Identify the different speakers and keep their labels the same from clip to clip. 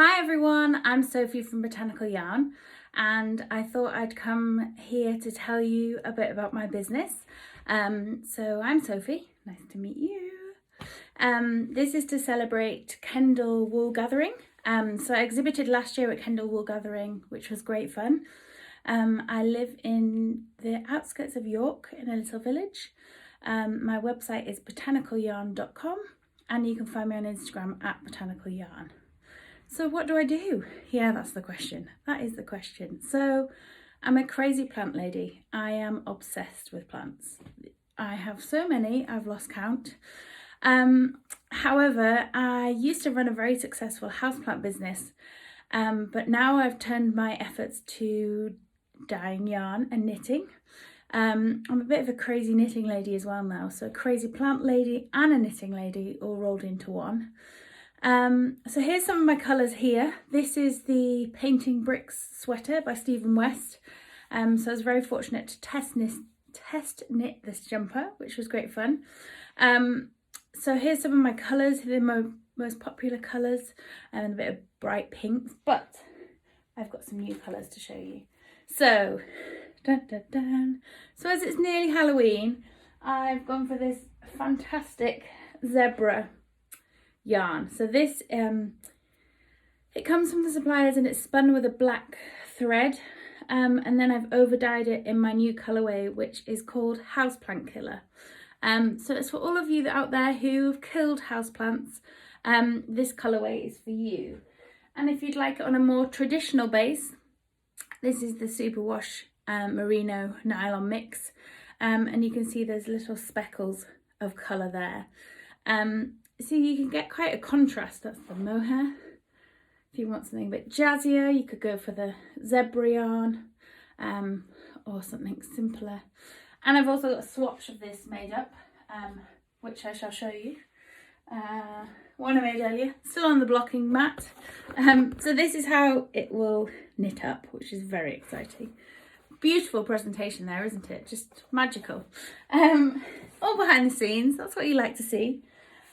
Speaker 1: Hi everyone, I'm Sophie from Botanical Yarn and I thought I'd come here to tell you a bit about my business. So I'm Sophie, nice to meet you. This is to celebrate Kendal Wool Gathering. So I exhibited last year at Kendal Wool Gathering, which was great fun. I live in the outskirts of York in a little village. My website is botanicalярn.com and you can find me on Instagram at botanicalярn. So what do I do? Yeah, that's the question. That is the question. So I'm a crazy plant lady. I am obsessed with plants. I have so many, I've lost count. However, I used to run a very successful houseplant business, but now I've turned my efforts to dyeing yarn and knitting. I'm a bit of a crazy knitting lady as well now. So a crazy plant lady and a knitting lady all rolled into one. So here's some of my colours here. This is the Painting Bricks sweater by Stephen West. So I was very fortunate to test knit this jumper, which was great fun. So here's some of my colours, the most popular colours, and a bit of bright pinks, but I've got some new colours to show you. So, dun, dun, dun. So as it's nearly Halloween, I've gone for this fantastic zebra yarn. So this it comes from the suppliers and it's spun with a black thread, and then I've over dyed it in my new colourway, which is called Houseplant Killer. So it's for all of you out there who've killed houseplants. This colourway is for you. And if you'd like it on a more traditional base, this is the Superwash merino nylon mix, and you can see there's little speckles of colour there. So you can get quite a contrast. That's the mohair. If you want something a bit jazzier, you could go for the zebra yarn, or something simpler. And I've also got a swatch of this made up, which I shall show you. One I made earlier, still on the blocking mat. So this is how it will knit up, which is very exciting. Beautiful presentation there, isn't it? Just magical. All behind the scenes, that's what you like to see.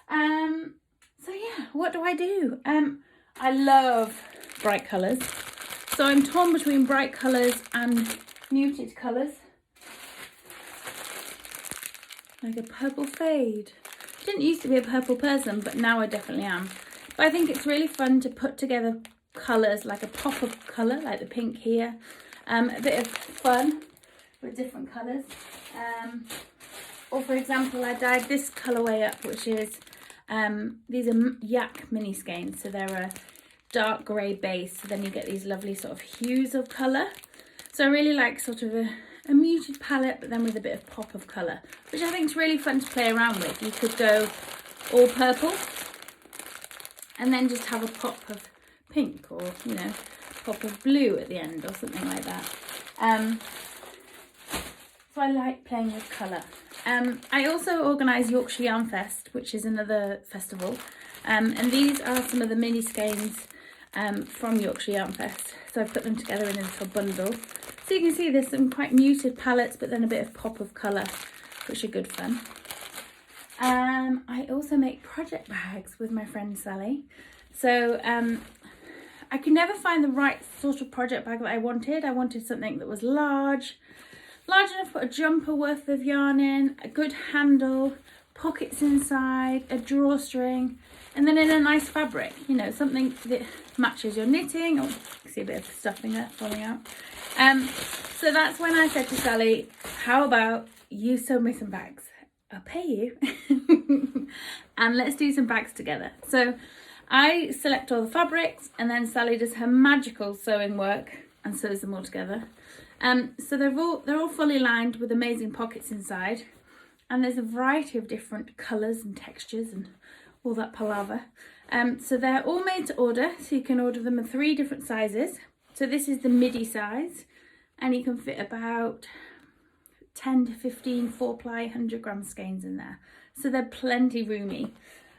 Speaker 1: So yeah, what do I do? I love bright colours. So I'm torn between bright colours and muted colours. Like a purple fade. Didn't used to be a purple person, but now I definitely am. But I think it's really fun to put together colours, like a pop of colour, like the pink here. A bit of fun with different colours. Or for example, I dyed this colourway up, which is, these are yak mini skeins. So they're a dark grey base. So then you get these lovely sort of hues of colour. So I really like sort of a muted palette, but then with a bit of pop of colour, which I think is really fun to play around with. You could go all purple and then just have a pop of pink, or, you know, pop of blue at the end or something like that. So I like playing with colour. I also organise Yorkshire Yarn Fest, which is another festival. And these are some of the mini skeins from Yorkshire Yarn Fest. So I've put them together in a little bundle. So you can see there's some quite muted palettes, but then a bit of pop of colour, which are good fun. I also make project bags with my friend Sally. So I could never find the right sort of project bag that I wanted. I wanted something that was large enough to put a jumper worth of yarn in, a good handle, pockets inside, a drawstring, and then in a nice fabric, you know, something that matches your knitting. Oh, you can see a bit of stuffing there falling out. So that's when I said to Sally, how about you sew me some bags? I'll pay you. And let's do some bags together. So I select all the fabrics and then Sally does her magical sewing work and sews them all together. So they're all fully lined with amazing pockets inside, and there's a variety of different colours and textures and all that palaver. So they're all made to order, so you can order them in 3 different sizes. So this is the midi size, and you can fit about 10 to 15 4-ply 100 gram skeins in there. So they're plenty roomy.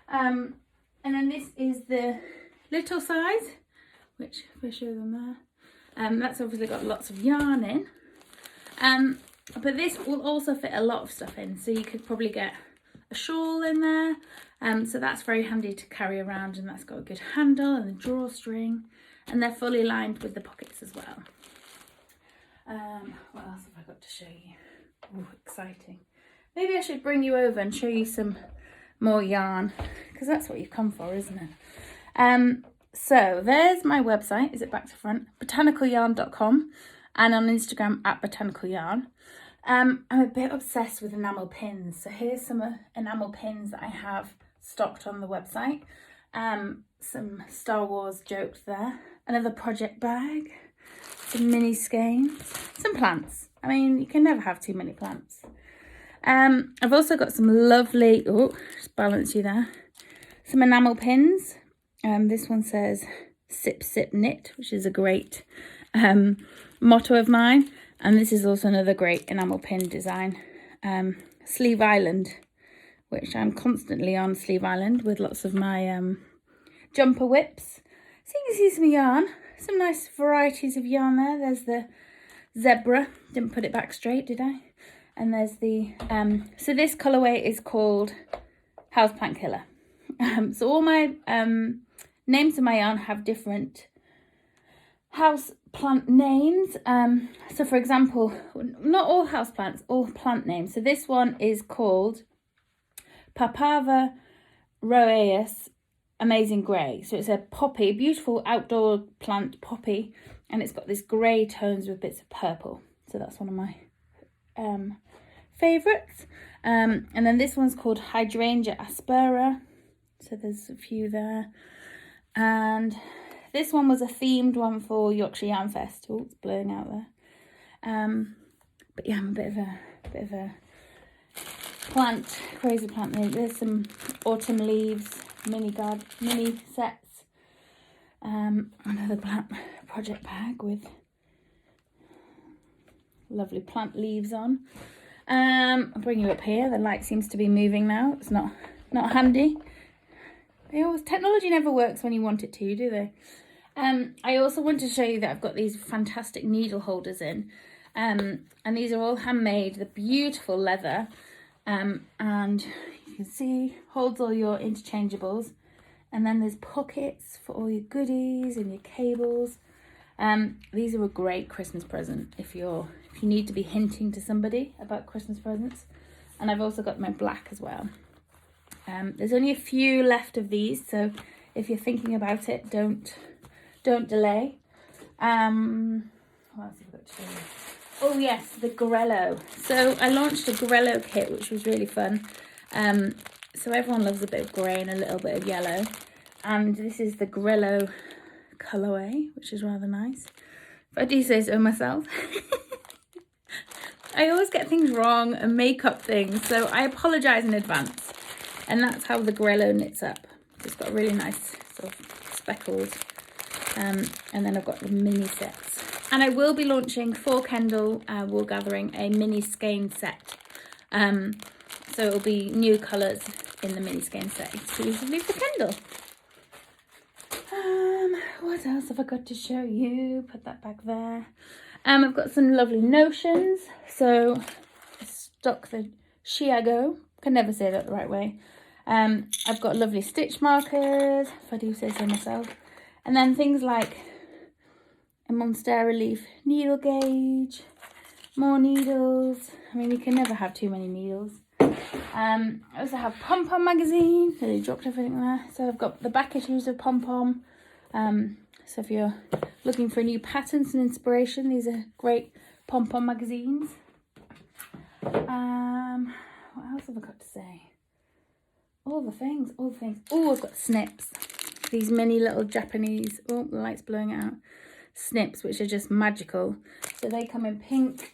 Speaker 1: And then this is the little size, which if I show them there, that's obviously got lots of yarn in. But this will also fit a lot of stuff in. So you could probably get a shawl in there, So that's very handy to carry around, and that's got a good handle and a drawstring, and they're fully lined with the pockets as well. What else have I got to show you? Oh, exciting. Maybe I should bring you over and show you some more yarn, because that's what you've come for, isn't it? So there's my website. Is it back to front? Botanicalярn.com, and on Instagram at botanicalярn. I'm a bit obsessed with enamel pins. So here's some enamel pins that I have stocked on the website. Some Star Wars jokes there. Another project bag. Some mini skeins. Some plants. I mean, you can never have too many plants. I've also got some lovely, just balance you there, some enamel pins. This one says sip sip knit, which is a great motto of mine, and this is also another great enamel pin design. Sleeve Island, which I'm constantly on Sleeve Island with lots of my jumper whips. So you can see some yarn, some nice varieties of yarn there. There's the zebra, didn't put it back straight, did I? And there's the, so this colourway is called Houseplant Killer. So all my names of my yarn have different house plant names. So for example, not all house plants, all plant names. So this one is called Papaver Roeus Amazing Grey. So it's a poppy, beautiful outdoor plant poppy, and it's got this grey tones with bits of purple. So that's one of my favourites. And then this one's called Hydrangea Aspera. So there's a few there. And this one was a themed one for Yorkshire Yarn Fest. Oh, it's blowing out there. But yeah, I'm a bit of a plant, crazy plant. There's some autumn leaves, mini sets. Another plant project bag with lovely plant leaves on. I'll bring you up here. The light seems to be moving now. It's not handy. Technology never works when you want it to, do they? I also want to show you that I've got these fantastic needle holders in. And these are all handmade. They're beautiful leather. And you can see, holds all your interchangeables. And then there's pockets for all your goodies and your cables. These are a great Christmas present if you need to be hinting to somebody about Christmas presents. And I've also got my black as well. There's only a few left of these, so if you're thinking about it, don't delay. What else have I got to show you? Oh yes, the Grello. So I launched a Grello kit, which was really fun. So everyone loves a bit of grey and a little bit of yellow. And this is the Grello colourway, which is rather nice. If I do say so myself. I always get things wrong and make up things, so I apologise in advance. And that's how the Grello knits up. It's got really nice sort of speckles. And then I've got the mini sets. And I will be launching for Kendal Wool Gathering a mini skein set. So it'll be new colours in the mini skein set exclusively for Kendal. What else have I got to show you? Put that back there. I've got some lovely notions. So I stock the Chiago. Can never say that the right way. I've got lovely stitch markers, if I do say so myself. And then things like a Monstera leaf needle gauge, more needles. I mean, you can never have too many needles. I also have Pom Pom magazine. Nearly dropped everything there. So I've got the back issues of Pom Pom. So if you're looking for new patterns and inspiration, these are great Pom Pom magazines. What else have I got to say? All the things. Oh, I've got snips. These mini little Japanese, oh, the light's blowing out, snips, which are just magical. So they come in pink,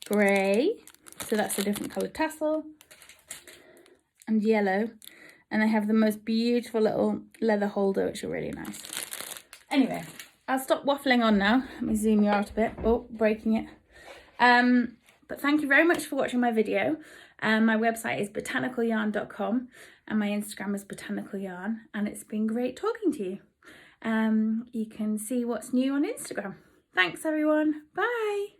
Speaker 1: grey, so that's a different coloured tassel, and yellow. And they have the most beautiful little leather holder, which are really nice. Anyway, I'll stop waffling on now. Let me zoom you out a bit. Oh, breaking it. But thank you very much for watching my video. My website is botanicalярn.com and my Instagram is botanicalярn, and it's been great talking to you. You can see what's new on Instagram. Thanks everyone. Bye.